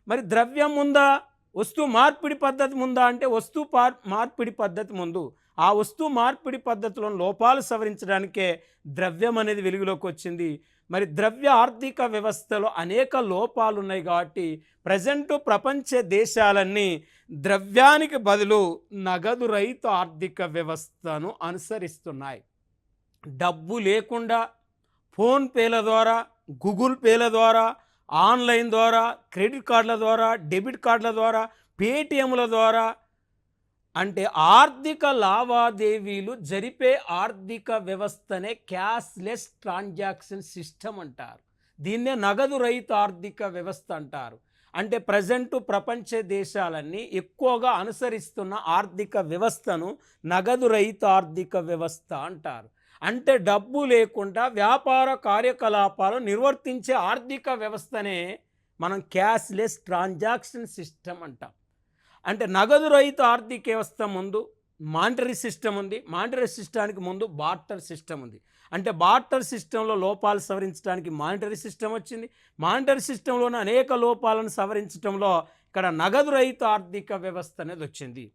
మరి ద్రవ్యం ముందా, వస్తు మార్పిడి పద్ధతి ముందా అంటే మార్పిడి పద్ధతి ముందు. ఆ వస్తు మార్పిడి పద్ధతిలో లోపాలు సవరించడానికే ద్రవ్యం అనేది వెలుగులోకి వచ్చింది. మరి ద్రవ్య ఆర్థిక వ్యవస్థలో అనేక లోపాలు ఉన్నాయి కాబట్టి ప్రపంచ దేశాలన్నీ ద్రవ్యానికి బదులు నగదు రహిత ఆర్థిక వ్యవస్థను అనుసరిస్తున్నాయి. డబ్బు లేకుండా ఫోన్పేల ద్వారా, గూగుల్ పేల ద్వారా, ఆన్లైన్ ద్వారా, క్రెడిట్ కార్డుల ద్వారా, డెబిట్ కార్డుల ద్వారా, పేటిఎంల ద్వారా, అంటే ఆర్థిక లావాదేవీలు జరిపే ఆర్థిక వ్యవస్థనే క్యాష్లెస్ ట్రాన్సాక్షన్ సిస్టమ్ అంటారు. దీన్నే నగదు రహిత ఆర్థిక వ్యవస్థ అంటారు. అంటే ప్రపంచ దేశాలన్నీ ఎక్కువగా అనుసరిస్తున్న ఆర్థిక వ్యవస్థను నగదు రహిత ఆర్థిక వ్యవస్థ అంటారు. అంటే డబ్బు లేకుండా వ్యాపార కార్యకలాపాలు నిర్వర్తించే ఆర్థిక వ్యవస్థనే మనం క్యాష్లెస్ ట్రాన్సాక్షన్ సిస్టమ్ అంటాం. అంటే నగదు రహిత ఆర్థిక వ్యవస్థ ముందు మానిటరీ సిస్టమ్ ఉంది, మానిటరీ సిస్టానికి ముందు బార్టర్ సిస్టమ్ ఉంది. అంటే బార్టర్ సిస్టంలో లోపాలు సవరించడానికి మానిటరీ సిస్టమ్ వచ్చింది. మానిటరీ సిస్టంలోని అనేక లోపాలను సవరించడంలో ఇక్కడ నగదు రహిత ఆర్థిక వ్యవస్థ అనేది వచ్చింది.